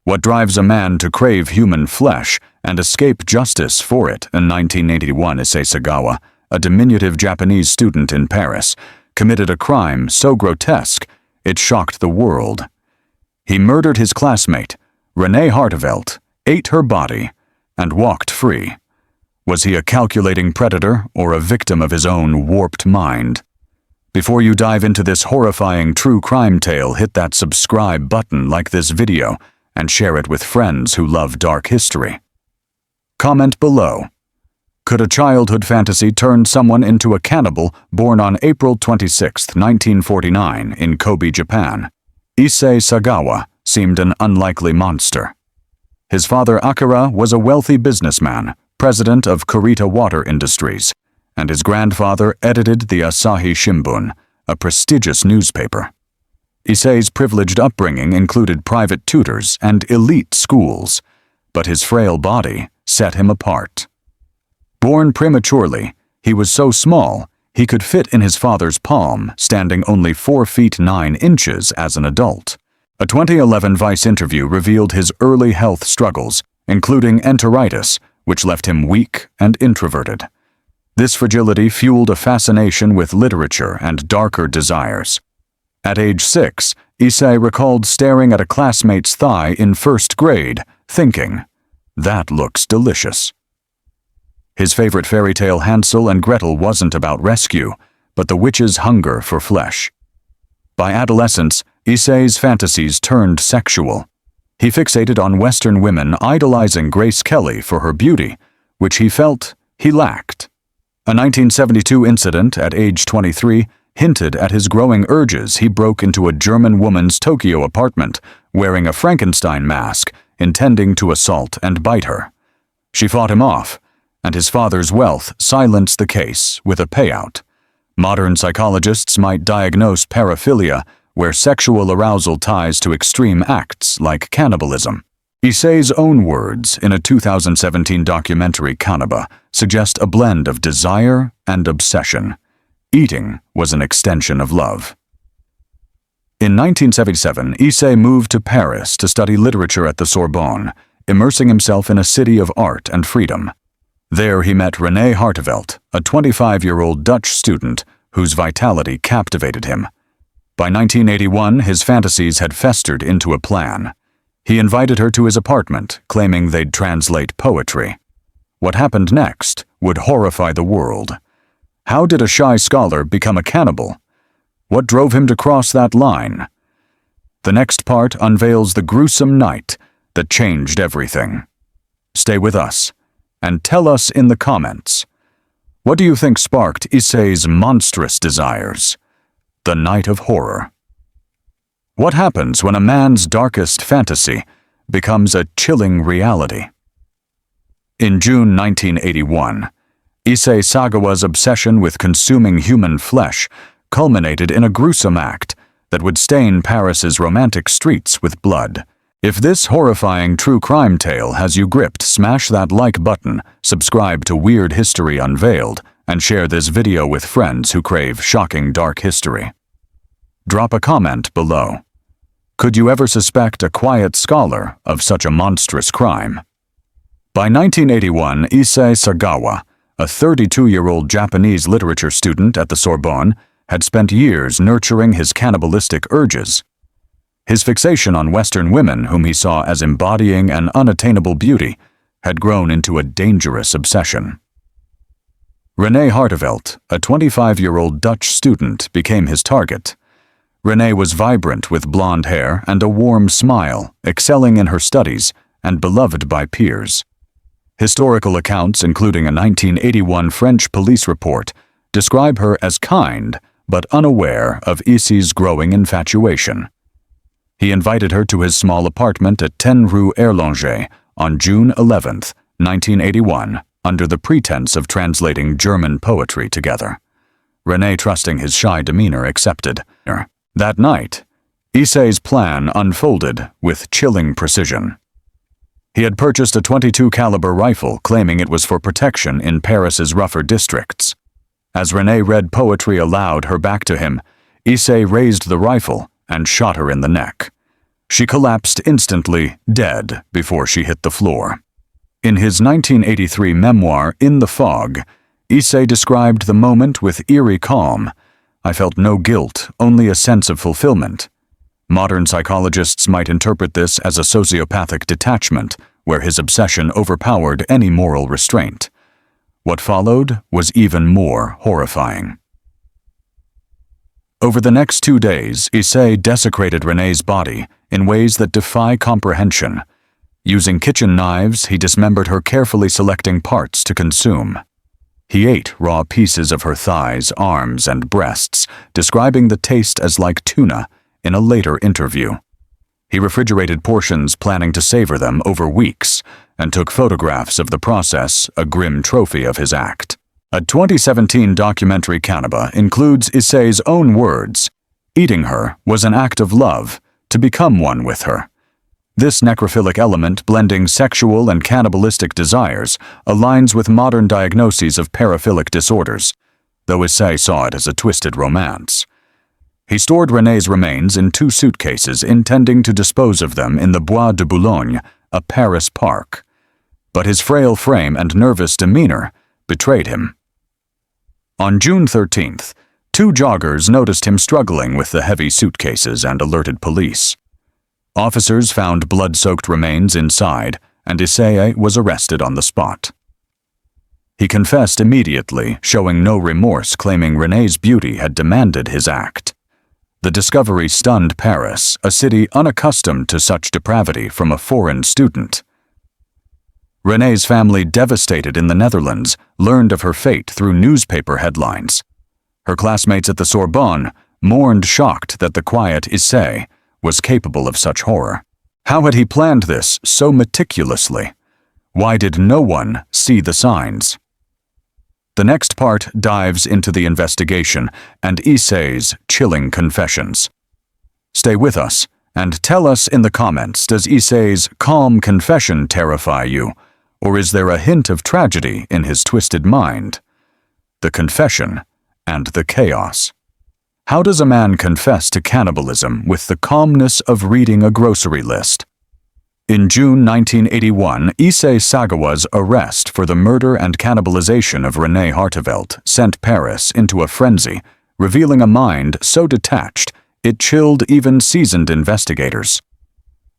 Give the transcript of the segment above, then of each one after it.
What drives a man to crave human flesh and escape justice for it in 1981, Issei Sagawa, a diminutive Japanese student in Paris, committed a crime so grotesque it shocked the world. He murdered his classmate, Renee Hartevelt, ate her body, and walked free. Was he a calculating predator or a victim of his own warped mind? Before you dive into this horrifying true crime tale, hit that subscribe button, like this video, and share it with friends who love dark history. Comment below. Could a childhood fantasy turn someone into a cannibal born on April 26, 1949 in Kobe, Japan? Issei Sagawa seemed an unlikely monster. His father Akira was a wealthy businessman, president of Kurita Water Industries, and his grandfather edited the Asahi Shimbun, a prestigious newspaper. Issei's privileged upbringing included private tutors and elite schools, but his frail body set him apart. Born prematurely, he was so small he could fit in his father's palm, standing only 4 feet 9 inches as an adult. A 2011 Vice interview revealed his early health struggles, including enteritis, which left him weak and introverted. This fragility fueled a fascination with literature and darker desires. At age 6, Issei recalled staring at a classmate's thigh in first grade, thinking, "That looks delicious." His favorite fairy tale Hansel and Gretel wasn't about rescue, but the witch's hunger for flesh. By adolescence, Issei's fantasies turned sexual. He fixated on Western women, idolizing Grace Kelly for her beauty, which he felt he lacked. A 1972 incident at age 23 hinted at his growing urges. He broke into a German woman's Tokyo apartment, wearing a Frankenstein mask, intending to assault and bite her. She fought him off, and his father's wealth silenced the case with a payout. Modern psychologists might diagnose paraphilia, where sexual arousal ties to extreme acts like cannibalism. Issei's own words in a 2017 documentary, Cannibal, suggest a blend of desire and obsession. Eating was an extension of love. In 1977, Issei moved to Paris to study literature at the Sorbonne, immersing himself in a city of art and freedom. There he met Renee Hartevelt, a 25-year-old Dutch student whose vitality captivated him. By 1981, his fantasies had festered into a plan. He invited her to his apartment, claiming they'd translate poetry. What happened next would horrify the world. How did a shy scholar become a cannibal? What drove him to cross that line? The next part unveils the gruesome night that changed everything. Stay with us, and tell us in the comments, what do you think sparked Issei's monstrous desires? The night of horror. What happens when a man's darkest fantasy becomes a chilling reality? In June 1981, Issei Sagawa's obsession with consuming human flesh culminated in a gruesome act that would stain Paris's romantic streets with blood. If this horrifying true crime tale has you gripped, smash that like button, subscribe to Weird History Unveiled, and share this video with friends who crave shocking dark history. Drop a comment below. Could you ever suspect a quiet scholar of such a monstrous crime? By 1981, Issei Sagawa, a 32-year-old Japanese literature student at the Sorbonne, had spent years nurturing his cannibalistic urges. His fixation on Western women, whom he saw as embodying an unattainable beauty, had grown into a dangerous obsession. Renee Hartevelt, a 25-year-old Dutch student, became his target. Renee was vibrant with blonde hair and a warm smile, excelling in her studies and beloved by peers. Historical accounts, including a 1981 French police report, describe her as kind but unaware of Issei's growing infatuation. He invited her to his small apartment at 10 Rue Erlanger on June 11, 1981, under the pretense of translating German poetry together. Renee, trusting his shy demeanor, accepted. That night, Issei's plan unfolded with chilling precision. He had purchased a .22 caliber rifle, claiming it was for protection in Paris's rougher districts. As Renee read poetry aloud, her back to him, Issei raised the rifle and shot her in the neck. She collapsed instantly, dead, before she hit the floor. In his 1983 memoir, In the Fog, Issei described the moment with eerie calm. I felt no guilt, only a sense of fulfillment. Modern psychologists might interpret this as a sociopathic detachment, where his obsession overpowered any moral restraint. What followed was even more horrifying. Over the next 2 days, Issei desecrated René's body in ways that defy comprehension. Using kitchen knives, he dismembered her, carefully selecting parts to consume. He ate raw pieces of her thighs, arms, and breasts, describing the taste as like tuna in a later interview. He refrigerated portions, planning to savor them over weeks, and took photographs of the process, a grim trophy of his act. A 2017 documentary, Cannibal, includes Issei's own words. Eating her was an act of love, to become one with her. This necrophilic element, blending sexual and cannibalistic desires, aligns with modern diagnoses of paraphilic disorders, though Issei saw it as a twisted romance. He stored René's remains in 2 suitcases, intending to dispose of them in the Bois de Boulogne, a Paris park. But his frail frame and nervous demeanor betrayed him. On June 13th, 2 joggers noticed him struggling with the heavy suitcases and alerted police. Officers found blood-soaked remains inside, and Issei was arrested on the spot. He confessed immediately, showing no remorse, claiming René's beauty had demanded his act. The discovery stunned Paris, a city unaccustomed to such depravity from a foreign student. René's family, devastated in the Netherlands, learned of her fate through newspaper headlines. Her classmates at the Sorbonne mourned, shocked that the quiet Issei was capable of such horror. How had he planned this so meticulously? Why did no one see the signs? The next part dives into the investigation and Issei's chilling confessions. Stay with us and tell us in the comments, does Issei's calm confession terrify you, or is there a hint of tragedy in his twisted mind? The confession and the chaos. How does a man confess to cannibalism with the calmness of reading a grocery list? In June 1981, Issei Sagawa's arrest for the murder and cannibalization of René Hartevelt sent Paris into a frenzy, revealing a mind so detached it chilled even seasoned investigators.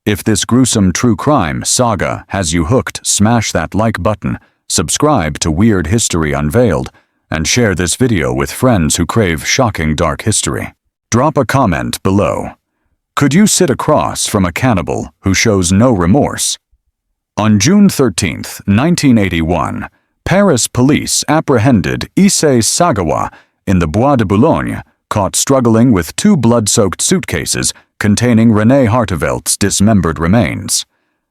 If this gruesome true crime saga has you hooked, smash that like button, subscribe to Weird History Unveiled, and share this video with friends who crave shocking dark history. Drop a comment below. Could you sit across from a cannibal who shows no remorse? On June 13, 1981, Paris police apprehended Issei Sagawa in the Bois de Boulogne, caught struggling with 2 blood-soaked suitcases containing René Hartevelt's dismembered remains.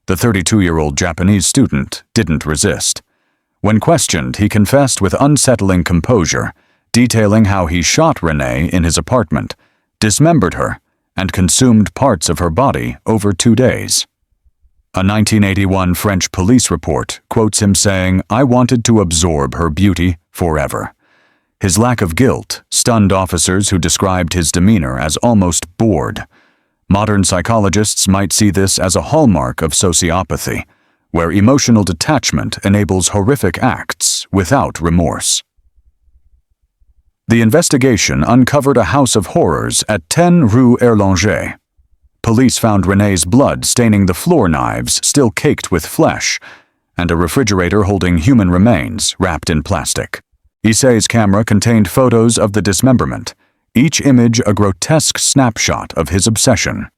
The 32-year-old Japanese student didn't resist. When questioned, he confessed with unsettling composure, detailing how he shot René in his apartment, dismembered her, and consumed parts of her body over 2 days. A 1981 French police report quotes him saying, "I wanted to absorb her beauty forever." His lack of guilt stunned officers who described his demeanor as almost bored. Modern psychologists might see this as a hallmark of sociopathy, where emotional detachment enables horrific acts without remorse. The investigation uncovered a house of horrors at 10 Rue Erlanger. Police found René's blood staining the floor knives still caked with flesh, and a refrigerator holding human remains wrapped in plastic. Issei's camera contained photos of the dismemberment, each image a grotesque snapshot of his obsession.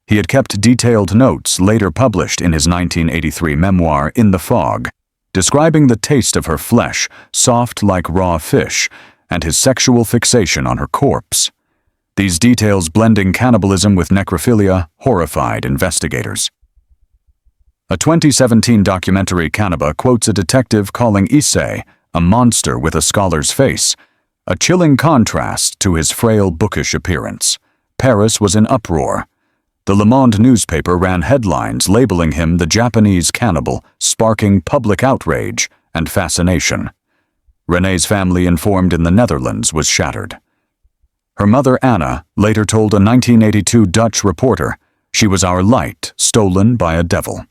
He had kept detailed notes later published in his 1983 memoir, In the Fog, describing the taste of her flesh, soft like raw fish, and his sexual fixation on her corpse. These details, blending cannibalism with necrophilia, horrified investigators. A 2017 documentary, Cannibal, quotes a detective calling Issei a monster with a scholar's face, a chilling contrast to his frail, bookish appearance. Paris was in uproar. The Le Monde newspaper ran headlines labeling him the Japanese cannibal, sparking public outrage and fascination. René's family, informed in the Netherlands, was shattered. Her mother, Anna, later told a 1982 Dutch reporter She was our light, stolen by a devil.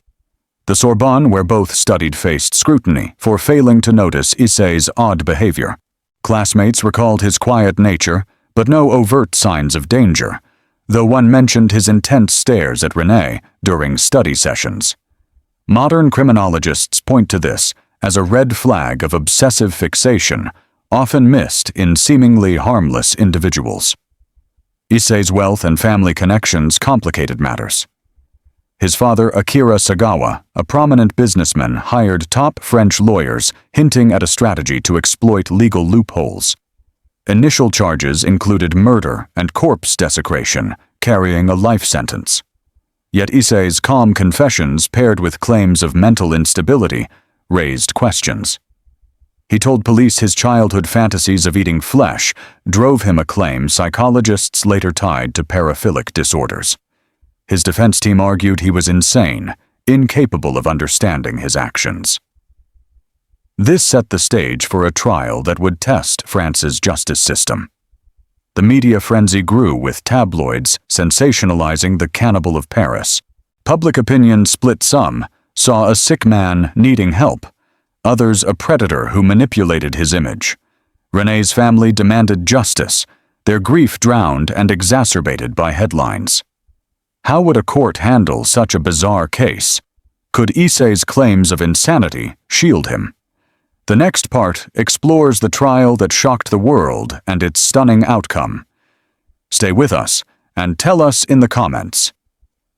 The Sorbonne, where both studied, faced scrutiny for failing to notice Issei's odd behavior. Classmates recalled his quiet nature, but no overt signs of danger, though one mentioned his intense stares at Renée during study sessions. Modern criminologists point to this as a red flag of obsessive fixation, often missed in seemingly harmless individuals. Issei's wealth and family connections complicated matters. His father, Akira Sagawa, a prominent businessman, hired top French lawyers, hinting at a strategy to exploit legal loopholes. Initial charges included murder and corpse desecration, carrying a life sentence. Yet Issei's calm confessions, paired with claims of mental instability, raised questions. He told police his childhood fantasies of eating flesh drove him a claim psychologists later tied to paraphilic disorders. His defense team argued he was insane, incapable of understanding his actions. This set the stage for a trial that would test France's justice system. The media frenzy grew, with tabloids sensationalizing the cannibal of Paris. Public opinion split. Some saw a sick man needing help, others a predator who manipulated his image. René's family demanded justice, their grief drowned and exacerbated by headlines. How would a court handle such a bizarre case? Could Issei's claims of insanity shield him? The next part explores the trial that shocked the world and its stunning outcome. Stay with us and tell us in the comments.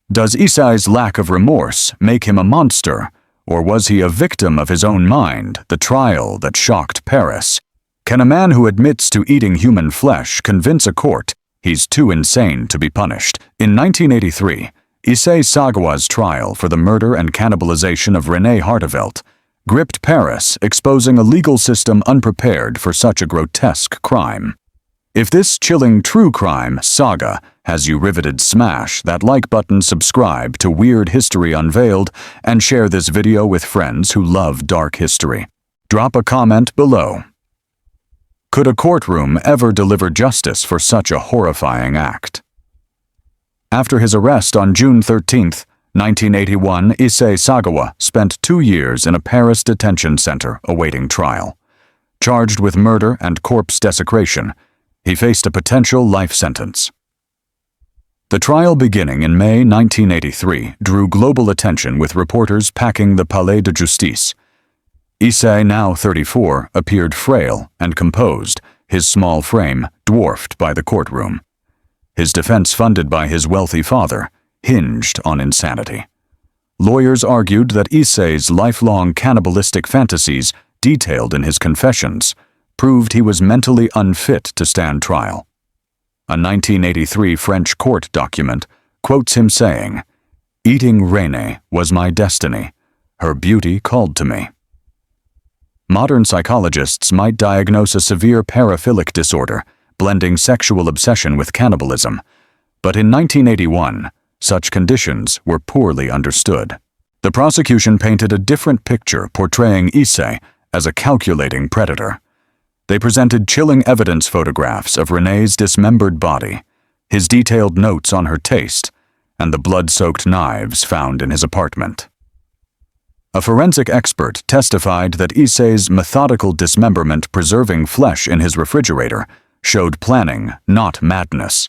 Does Issei's lack of remorse make him a monster, or was he a victim of his own mind, the trial that shocked Paris? Can a man who admits to eating human flesh convince a court he's too insane to be punished? In 1983, Issei Sagawa's trial for the murder and cannibalization of René Hartevelt gripped Paris, exposing a legal system unprepared for such a grotesque crime. If this chilling true crime saga has you riveted, smash that like button, subscribe to Weird History Unveiled, and share this video with friends who love dark history. Drop a comment below. Could a courtroom ever deliver justice for such a horrifying act? After his arrest on June 13, 1981, Issei Sagawa spent 2 years in a Paris detention center awaiting trial. Charged with murder and corpse desecration, he faced a potential life sentence. The trial, beginning in May 1983, drew global attention, with reporters packing the Palais de Justice. Issei, now 34, appeared frail and composed, his small frame dwarfed by the courtroom. His defense, funded by his wealthy father, hinged on insanity. Lawyers argued that Issei's lifelong cannibalistic fantasies, detailed in his confessions, proved he was mentally unfit to stand trial. A 1983 French court document quotes him saying, "Eating René was my destiny. Her beauty called to me." Modern psychologists might diagnose a severe paraphilic disorder, blending sexual obsession with cannibalism. But in 1981, such conditions were poorly understood. The prosecution painted a different picture, portraying Issei as a calculating predator. They presented chilling evidence photographs of René's dismembered body, his detailed notes on her taste, and the blood-soaked knives found in his apartment. A forensic expert testified that Issei's methodical dismemberment, preserving flesh in his refrigerator, showed planning, not madness.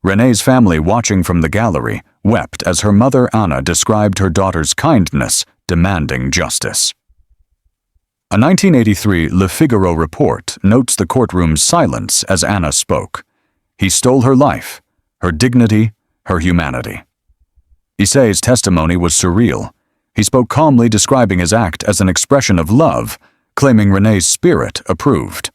René's family, watching from the gallery, wept as her mother Anna described her daughter's kindness, demanding justice. A 1983 Le Figaro report notes the courtroom's silence as Anna spoke. He stole her life, her dignity, her humanity. Issei's testimony was surreal. He spoke calmly, describing his act as an expression of love, claiming René's spirit approved.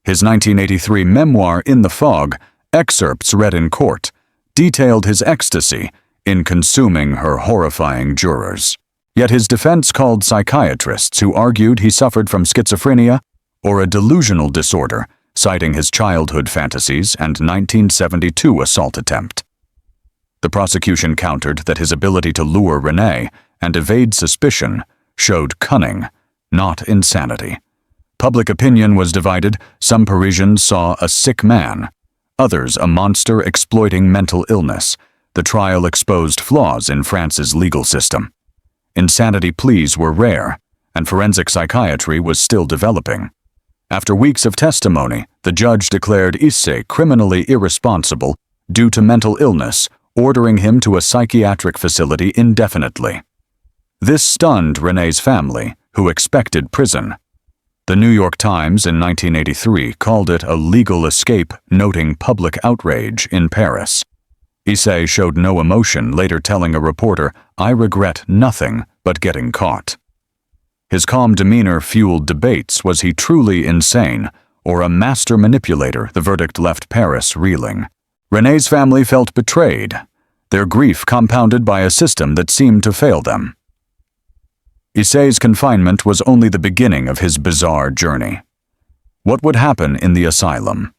His 1983 memoir, In the Fog, excerpts read in court, detailed his ecstasy in consuming her horrifying jurors. Yet his defense called psychiatrists who argued he suffered from schizophrenia or a delusional disorder, citing his childhood fantasies and 1972 assault attempt. The prosecution countered that his ability to lure René and evade suspicion showed cunning, not insanity. Public opinion was divided. Some Parisians saw a sick man, others a monster exploiting mental illness, The trial exposed flaws in France's legal system. Insanity pleas were rare, and forensic psychiatry was still developing. After weeks of testimony, the judge declared Issei criminally irresponsible due to mental illness, ordering him to a psychiatric facility indefinitely. This stunned René's family, who expected prison. The New York Times in 1983 called it a legal escape, noting public outrage in Paris. Issei showed no emotion, later telling a reporter, "I regret nothing but getting caught." His calm demeanor fueled debates. Was he truly insane, or a master manipulator? The verdict left Paris reeling. René's family felt betrayed, their grief compounded by a system that seemed to fail them. Issei's confinement was only the beginning of his bizarre journey. What would happen in the asylum?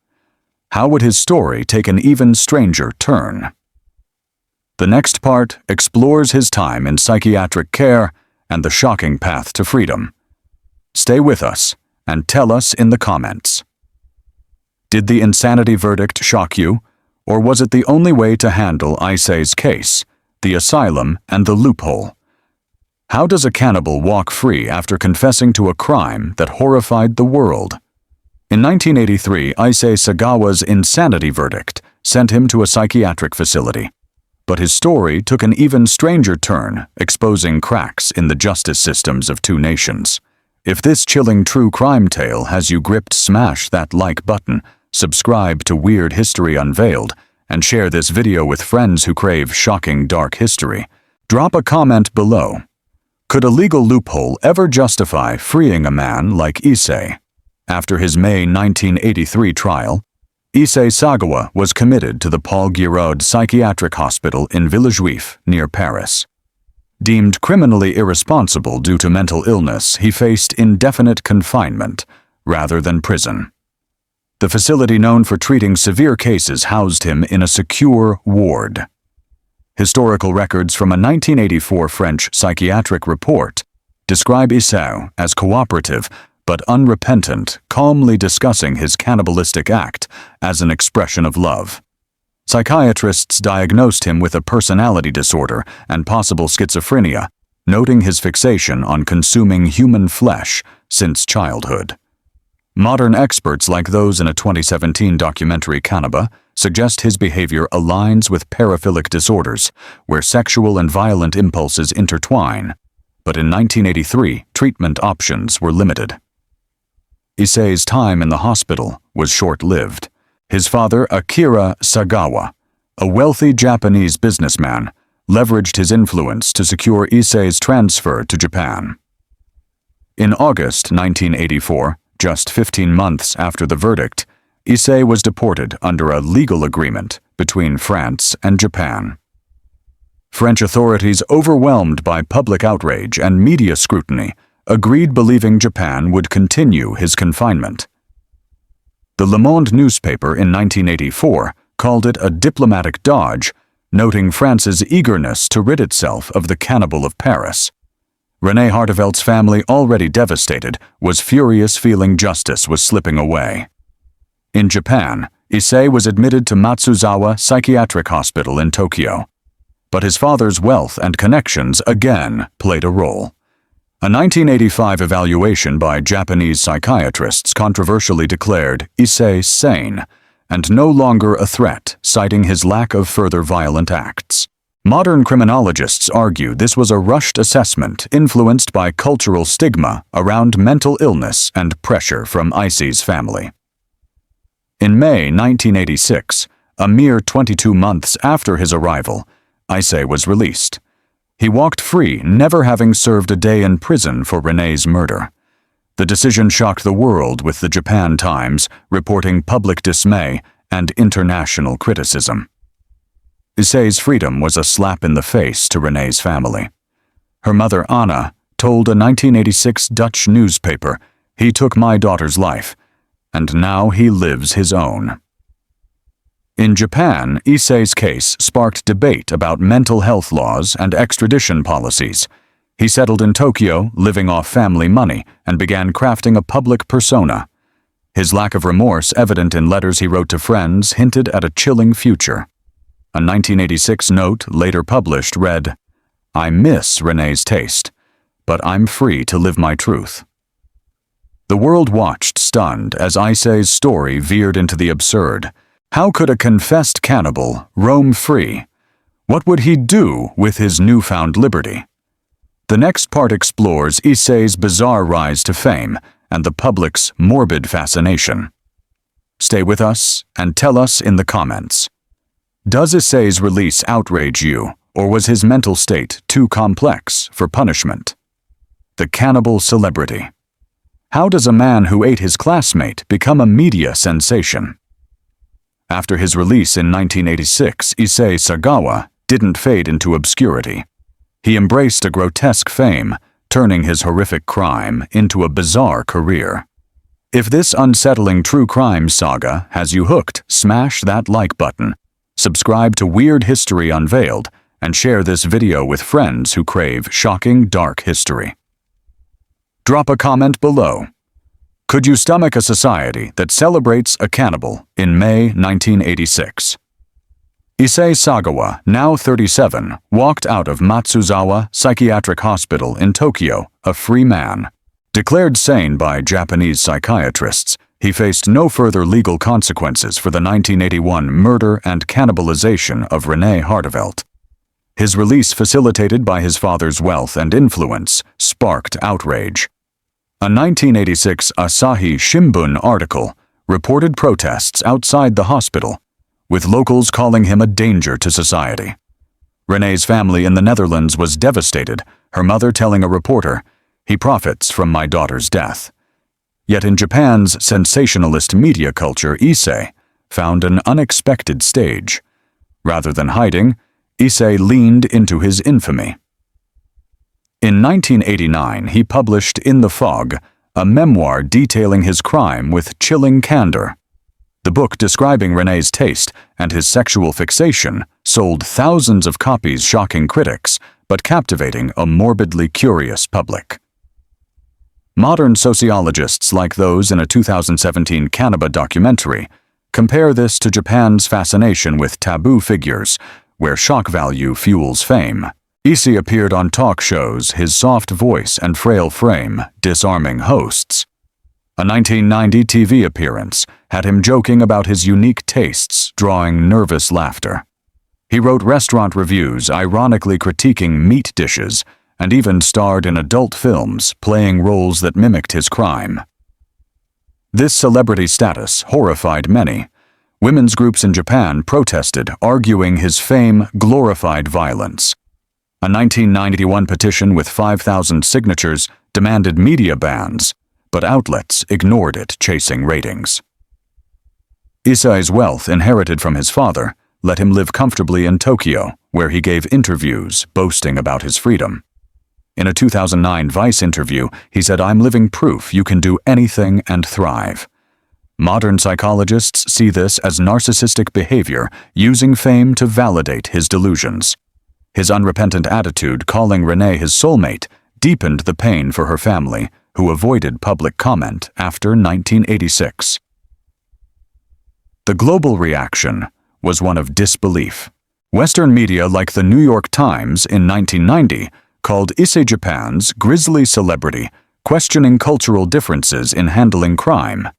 How would his story take an even stranger turn? The next part explores his time in psychiatric care and the shocking path to freedom. Stay with us and tell us in the comments. Did the insanity verdict shock you, or was it the only way to handle Issei's case, the asylum, and the loophole? How does a cannibal walk free after confessing to a crime that horrified the world? In 1983, Issei Sagawa's insanity verdict sent him to a psychiatric facility. But his story took an even stranger turn, exposing cracks in the justice systems of two nations. If this chilling true crime tale has you gripped, smash that like button, subscribe to Weird History Unveiled, and share this video with friends who crave shocking dark history. Drop a comment below. Could a legal loophole ever justify freeing a man like Issei? After his May 1983 trial, Issei Sagawa was committed to the Paul Guiraud Psychiatric Hospital in Villejuif, near Paris. Deemed criminally irresponsible due to mental illness, he faced indefinite confinement rather than prison. The facility known for treating severe cases housed him in a secure ward. Historical records from a 1984 French psychiatric report describe Issei as cooperative but unrepentant, calmly discussing his cannibalistic act as an expression of love. Psychiatrists diagnosed him with a personality disorder and possible schizophrenia, noting his fixation on consuming human flesh since childhood. Modern experts like those in a 2017 documentary Cannibal suggest his behavior aligns with paraphilic disorders, where sexual and violent impulses intertwine. But in 1983, treatment options were limited. Issei's time in the hospital was short-lived. His father, Akira Sagawa, a wealthy Japanese businessman, leveraged his influence to secure Issei's transfer to Japan. In August 1984, just 15 months after the verdict, Issei was deported under a legal agreement between France and Japan. French authorities, overwhelmed by public outrage and media scrutiny, agreed, believing Japan would continue his confinement. The Le Monde newspaper in 1984 called it a diplomatic dodge, noting France's eagerness to rid itself of the cannibal of Paris. René Harteveldt's family, already devastated, was furious, feeling justice was slipping away. In Japan, Issei was admitted to Matsuzawa Psychiatric Hospital in Tokyo. But his father's wealth and connections again played a role. A 1985 evaluation by Japanese psychiatrists controversially declared Issei sane and no longer a threat, citing his lack of further violent acts. Modern criminologists argue this was a rushed assessment influenced by cultural stigma around mental illness and pressure from Issei's family. In May 1986, a mere 22 months after his arrival, Issei was released. He walked free, never having served a day in prison for René's murder. The decision shocked the world, with the Japan Times reporting public dismay and international criticism. Issei's freedom was a slap in the face to René's family. Her mother, Anna, told a 1986 Dutch newspaper, "He took my daughter's life, and now he lives his own." In Japan, Issei's case sparked debate about mental health laws and extradition policies. He settled in Tokyo, living off family money, and began crafting a public persona. His lack of remorse, evident in letters he wrote to friends, hinted at a chilling future. A 1986 note later published read, "I miss René's taste, but I'm free to live my truth." The world watched stunned as Issei's story veered into the absurd. How could a confessed cannibal roam free? What would he do with his newfound liberty? The next part explores Issei's bizarre rise to fame and the public's morbid fascination. Stay with us and tell us in the comments. Does Issei's release outrage you, or was his mental state too complex for punishment? The cannibal celebrity. How does a man who ate his classmate become a media sensation? After his release in 1986, Issei Sagawa didn't fade into obscurity. He embraced a grotesque fame, turning his horrific crime into a bizarre career. If this unsettling true crime saga has you hooked, smash that like button, subscribe to Weird History Unveiled, and share this video with friends who crave shocking dark history. Drop a comment below. Could you stomach a society that celebrates a cannibal in May 1986? Issei Sagawa, now 37, walked out of Matsuzawa Psychiatric Hospital in Tokyo, a free man. Declared sane by Japanese psychiatrists, he faced no further legal consequences for the 1981 murder and cannibalization of René Hartevelt. His release, facilitated by his father's wealth and influence, sparked outrage. A 1986 Asahi Shimbun article reported protests outside the hospital, with locals calling him a danger to society. René's family in the Netherlands was devastated, her mother telling a reporter, "He profits from my daughter's death." Yet in Japan's sensationalist media culture, Issei found an unexpected stage. Rather than hiding, Issei leaned into his infamy. In 1989, he published In the Fog, a memoir detailing his crime with chilling candor. The book, describing René's taste and his sexual fixation, sold thousands of copies, shocking critics, but captivating a morbidly curious public. Modern sociologists, like those in a 2017 Cannibal documentary, compare this to Japan's fascination with taboo figures, where shock value fuels fame. Issei appeared on talk shows, his soft voice and frail frame disarming hosts. A 1990 TV appearance had him joking about his unique tastes, drawing nervous laughter. He wrote restaurant reviews ironically critiquing meat dishes, and even starred in adult films, playing roles that mimicked his crime. This celebrity status horrified many. Women's groups in Japan protested, arguing his fame glorified violence. A 1991 petition with 5,000 signatures demanded media bans, but outlets ignored it, chasing ratings. Issei's wealth, inherited from his father, let him live comfortably in Tokyo, where he gave interviews boasting about his freedom. In a 2009 Vice interview, he said, "I'm living proof you can do anything and thrive." Modern psychologists see this as narcissistic behavior, using fame to validate his delusions. His unrepentant attitude, calling René his soulmate, deepened the pain for her family, who avoided public comment after 1986. The global reaction was one of disbelief. Western media like the New York Times in 1990 called Issei Japan's grisly celebrity, questioning cultural differences in handling crime.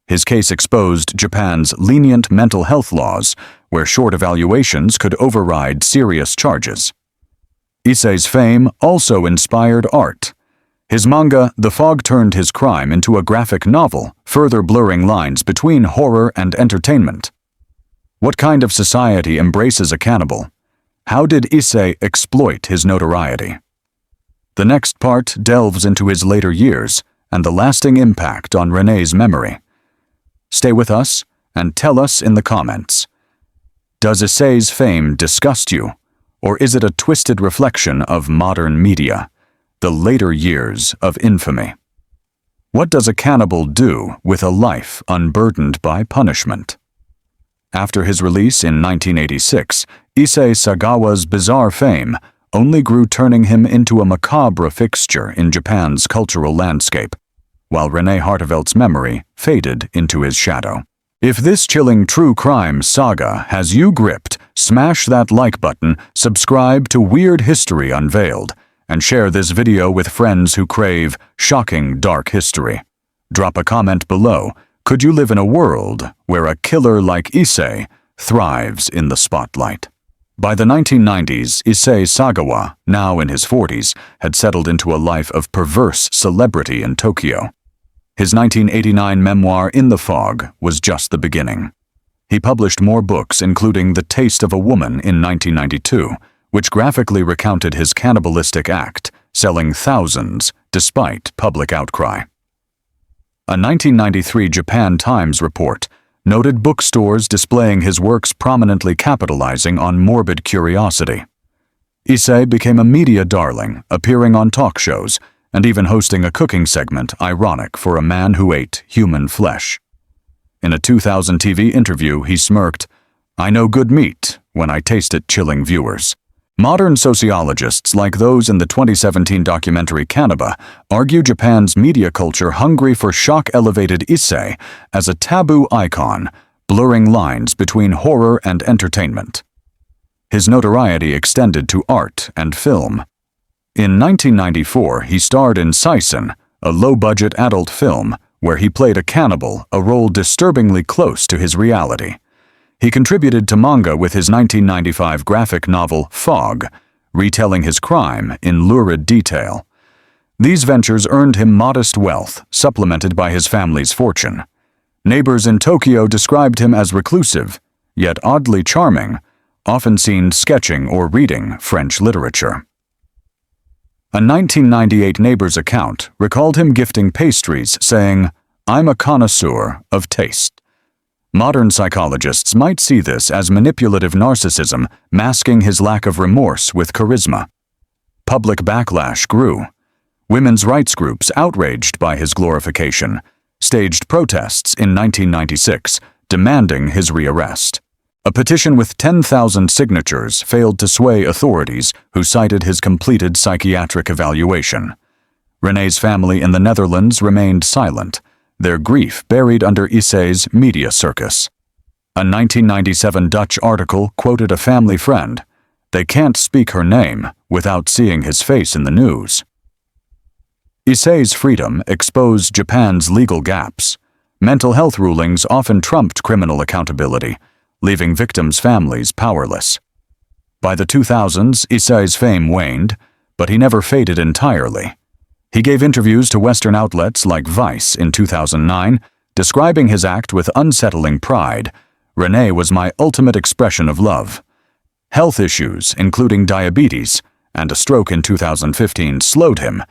His case exposed Japan's lenient mental health laws, where short evaluations could override serious charges. Issei's fame also inspired art. His manga, The Fog, turned his crime into a graphic novel, further blurring lines between horror and entertainment. What kind of society embraces a cannibal? How did Issei exploit his notoriety? The next part delves into his later years and the lasting impact on René's memory. Stay with us and tell us in the comments. Does Issei's fame disgust you, or is it a twisted reflection of modern media, the later years of infamy? What does a cannibal do with a life unburdened by punishment? After his release in 1986, Issei Sagawa's bizarre fame only grew, turning him into a macabre fixture in Japan's cultural landscape, while René Hartevelt's memory faded into his shadow. If this chilling true crime saga has you gripped, smash that like button, subscribe to Weird History Unveiled, and share this video with friends who crave shocking dark history. Drop a comment below. Could you live in a world where a killer like Issei thrives in the spotlight? By the 1990s, Issei Sagawa, now in his 40s, had settled into a life of perverse celebrity in Tokyo. His 1989 memoir In the Fog was just the beginning. He published more books, including The Taste of a Woman in 1992, which graphically recounted his cannibalistic act, selling thousands despite public outcry. A 1993 Japan Times report noted bookstores displaying his works prominently capitalizing on morbid curiosity. Issei became a media darling, appearing on talk shows and even hosting a cooking segment ironic for a man who ate human flesh. In a 2000 TV interview, he smirked, "I know good meat when I taste it, chilling viewers." Modern sociologists, like those in the 2017 documentary Cannibal, argue Japan's media culture hungry for shock-elevated Issei as a taboo icon, blurring lines between horror and entertainment. His notoriety extended to art and film. In 1994, he starred in Saisen, a low-budget adult film where he played a cannibal, a role disturbingly close to his reality. He contributed to manga with his 1995 graphic novel Fog, retelling his crime in lurid detail. These ventures earned him modest wealth, supplemented by his family's fortune. Neighbors in Tokyo described him as reclusive, yet oddly charming, often seen sketching or reading French literature. A 1998 neighbor's account recalled him gifting pastries, saying, "I'm a connoisseur of taste." Modern psychologists might see this as manipulative narcissism, masking his lack of remorse with charisma. Public backlash grew. Women's rights groups, outraged by his glorification, staged protests in 1996, demanding his rearrest. A petition with 10,000 signatures failed to sway authorities who cited his completed psychiatric evaluation. René's family in the Netherlands remained silent, their grief buried under Issei's media circus. A 1997 Dutch article quoted a family friend, "They can't speak her name without seeing his face in the news." Issei's freedom exposed Japan's legal gaps. Mental health rulings often trumped criminal accountability, leaving victims' families powerless. By the 2000s, Issei's fame waned, but he never faded entirely. He gave interviews to Western outlets like Vice in 2009, describing his act with unsettling pride. "René was my ultimate expression of love." Health issues, including diabetes and a stroke in 2015, slowed him,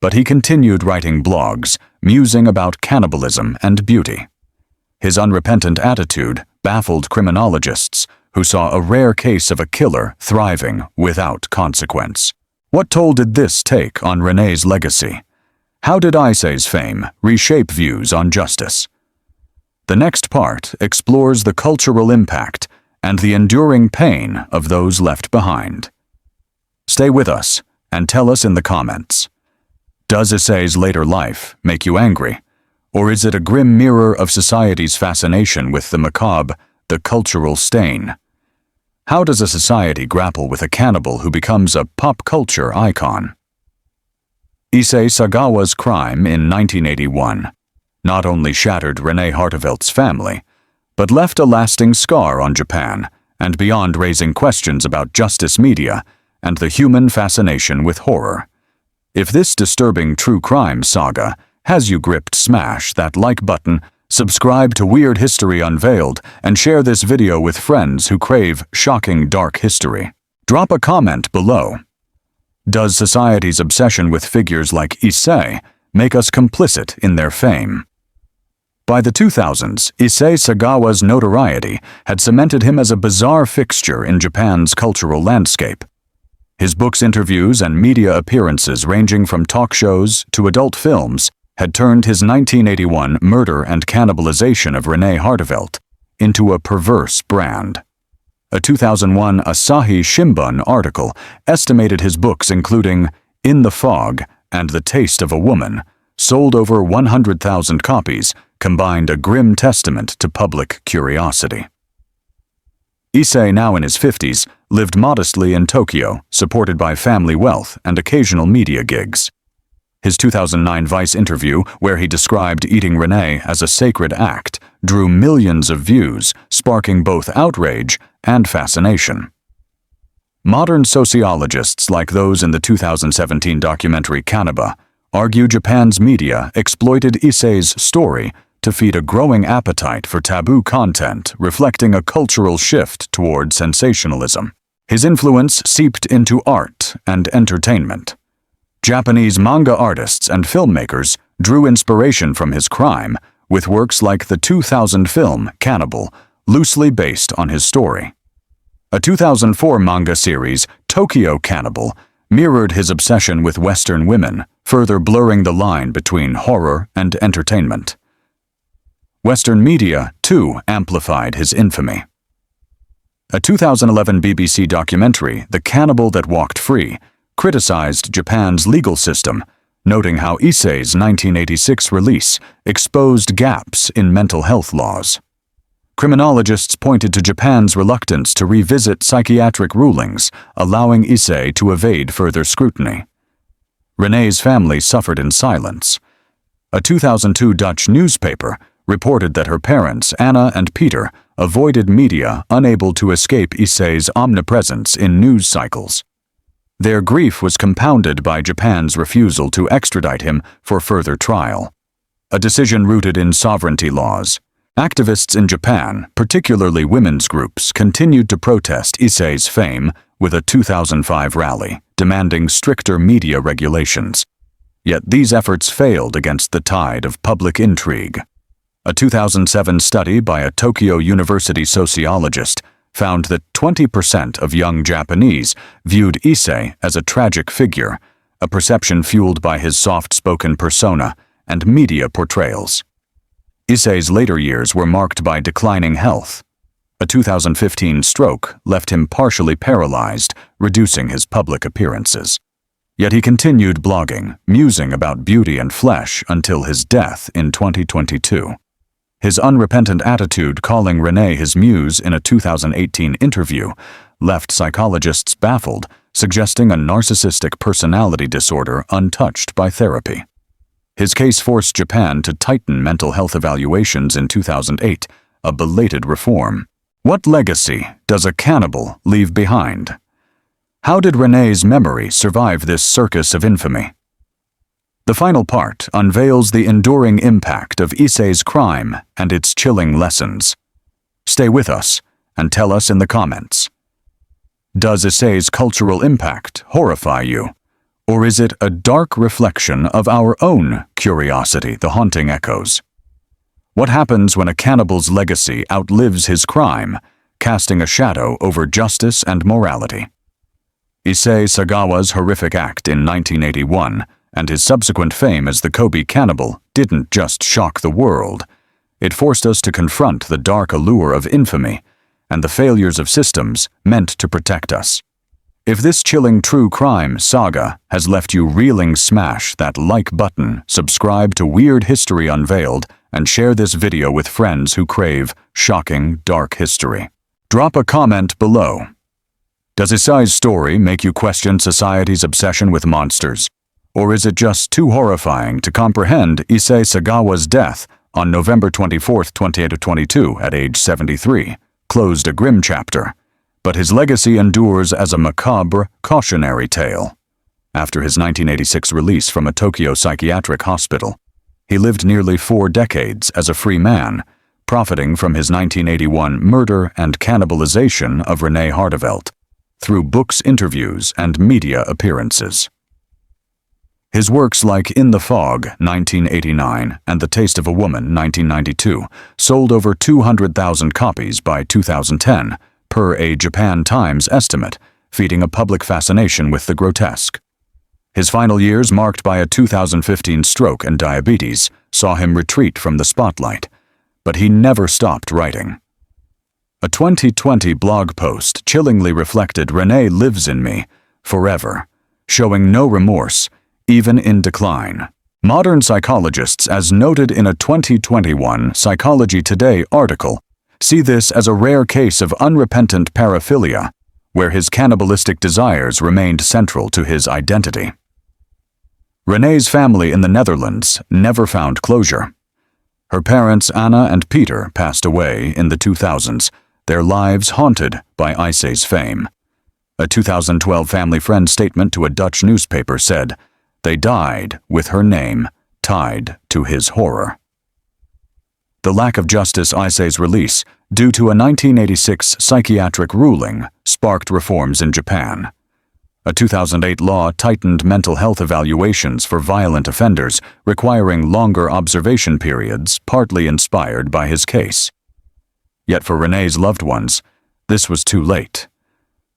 but he continued writing blogs, musing about cannibalism and beauty. His unrepentant attitude baffled criminologists, who saw a rare case of a killer thriving without consequence. What toll did this take on René's legacy? How did Issei's fame reshape views on justice? The next part explores the cultural impact and the enduring pain of those left behind. Stay with us and tell us in the comments. Does Issei's later life make you angry? Or is it a grim mirror of society's fascination with the macabre, the cultural stain? How does a society grapple with a cannibal who becomes a pop culture icon? Issei Sagawa's crime in 1981 not only shattered René Harteveldt's family, but left a lasting scar on Japan and beyond, raising questions about justice, media, and the human fascination with horror. If this disturbing true crime saga has you gripped, smash that like button, subscribe to Weird History Unveiled, and share this video with friends who crave shocking dark history. Drop a comment below. Does society's obsession with figures like Issei make us complicit in their fame? By the 2000s, Issei Sagawa's notoriety had cemented him as a bizarre fixture in Japan's cultural landscape. His books, interviews, and media appearances, ranging from talk shows to adult films, had turned his 1981 murder and cannibalization of René Harteveldt into a perverse brand. A 2001 Asahi Shimbun article estimated his books, including In the Fog and The Taste of a Woman, sold over 100,000 copies, combined a grim testament to public curiosity. Issei, now in his 50s, lived modestly in Tokyo, supported by family wealth and occasional media gigs. His 2009 Vice interview, where he described eating Renee as a sacred act, drew millions of views, sparking both outrage and fascination. Modern sociologists, like those in the 2017 documentary Cannibal, argue Japan's media exploited Issei's story to feed a growing appetite for taboo content, reflecting a cultural shift toward sensationalism. His influence seeped into art and entertainment. Japanese manga artists and filmmakers drew inspiration from his crime, with works like the 2000 film Cannibal, loosely based on his story. A 2004 manga series, Tokyo Cannibal, mirrored his obsession with Western women, further blurring the line between horror and entertainment. Western media, too, amplified his infamy. A 2011 BBC documentary, The Cannibal That Walked Free, criticized Japan's legal system, noting how Issei's 1986 release exposed gaps in mental health laws. Criminologists pointed to Japan's reluctance to revisit psychiatric rulings, allowing Issei to evade further scrutiny. Renee's family suffered in silence. A 2002 Dutch newspaper reported that her parents, Anna and Peter, avoided media, unable to escape Issei's omnipresence in news cycles. Their grief was compounded by Japan's refusal to extradite him for further trial, a decision rooted in sovereignty laws. Activists in Japan, particularly women's groups, continued to protest Issei's fame with a 2005 rally, demanding stricter media regulations. Yet these efforts failed against the tide of public intrigue. A 2007 study by a Tokyo University sociologist found that 20% of young Japanese viewed Issei as a tragic figure, a perception fueled by his soft-spoken persona and media portrayals. Issei's later years were marked by declining health. A 2015 stroke left him partially paralyzed, reducing his public appearances. Yet he continued blogging, musing about beauty and flesh until his death in 2022. His unrepentant attitude, calling Renee his muse in a 2018 interview, left psychologists baffled, suggesting a narcissistic personality disorder untouched by therapy. His case forced Japan to tighten mental health evaluations in 2008, a belated reform. What legacy does a cannibal leave behind? How did Renee's memory survive this circus of infamy? The final part unveils the enduring impact of Issei's crime and its chilling lessons. Stay with us and tell us in the comments. Does Issei's cultural impact horrify you? Or is it a dark reflection of our own curiosity, the haunting echoes? What happens when a cannibal's legacy outlives his crime, casting a shadow over justice and morality? Issei Sagawa's horrific act in 1981 and his subsequent fame as the Kobe cannibal didn't just shock the world. It forced us to confront the dark allure of infamy and the failures of systems meant to protect us. If this chilling true crime saga has left you reeling, smash that like button, subscribe to Weird History Unveiled, and share this video with friends who crave shocking, dark history. Drop a comment below. Does Issei's story make you question society's obsession with monsters? Or is it just too horrifying to comprehend? Issei Sagawa's death on November 24, 2022, at age 73, closed a grim chapter, but his legacy endures as a macabre, cautionary tale. After his 1986 release from a Tokyo psychiatric hospital, he lived nearly 4 decades as a free man, profiting from his 1981 murder and cannibalization of Renee Hartevelt through books, interviews, and media appearances. His works like In the Fog, 1989, and The Taste of a Woman, 1992, sold over 200,000 copies by 2010, per a Japan Times estimate, feeding a public fascination with the grotesque. His final years, marked by a 2015 stroke and diabetes, saw him retreat from the spotlight, but he never stopped writing. A 2020 blog post chillingly reflected, "Renee lives in me, forever," showing no remorse, even in decline. Modern psychologists, as noted in a 2021 Psychology Today article, see this as a rare case of unrepentant paraphilia, where his cannibalistic desires remained central to his identity. René's family in the Netherlands never found closure. Her parents Anna and Peter passed away in the 2000s, their lives haunted by Isay's fame. A 2012 family friend statement to a Dutch newspaper said, "They died with her name tied to his horror." The lack of justice Isay's release, due to a 1986 psychiatric ruling, sparked reforms in Japan. A 2008 law tightened mental health evaluations for violent offenders, requiring longer observation periods, partly inspired by his case. Yet for René's loved ones, this was too late.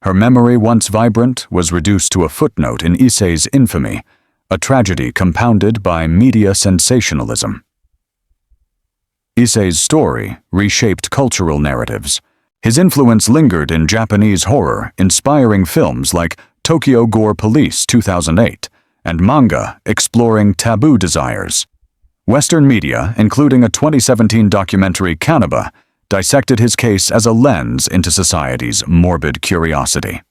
Her memory, once vibrant, was reduced to a footnote in Isay's infamy, a tragedy compounded by media sensationalism. Isay's story reshaped cultural narratives. His influence lingered in Japanese horror, inspiring films like Tokyo Gore Police 2008 and manga exploring taboo desires. Western media, including a 2017 documentary Cannibal, dissected his case as a lens into society's morbid curiosity.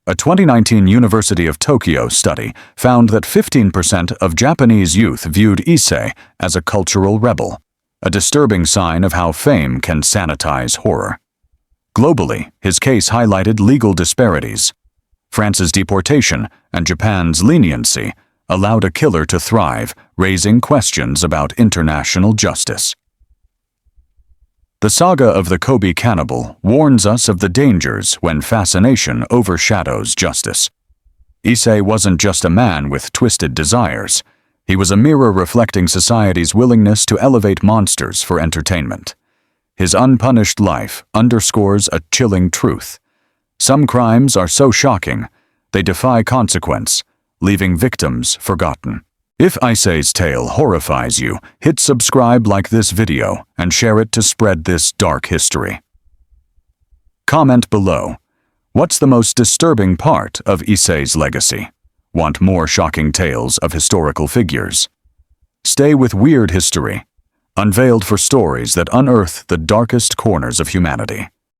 A 2019 University of Tokyo study found that 15% of Japanese youth viewed Issei as a cultural rebel, a disturbing sign of how fame can sanitize horror. Globally, his case highlighted legal disparities. France's deportation and Japan's leniency allowed a killer to thrive, raising questions about international justice. The saga of the Kobe cannibal warns us of the dangers when fascination overshadows justice. Issei wasn't just a man with twisted desires. He was a mirror reflecting society's willingness to elevate monsters for entertainment. His unpunished life underscores a chilling truth. Some crimes are so shocking, they defy consequence, leaving victims forgotten. If Issei's tale horrifies you, hit subscribe, like this video, and share it to spread this dark history. Comment below. What's the most disturbing part of Issei's legacy? Want more shocking tales of historical figures? Stay with Weird History, Unveiled, for stories that unearth the darkest corners of humanity.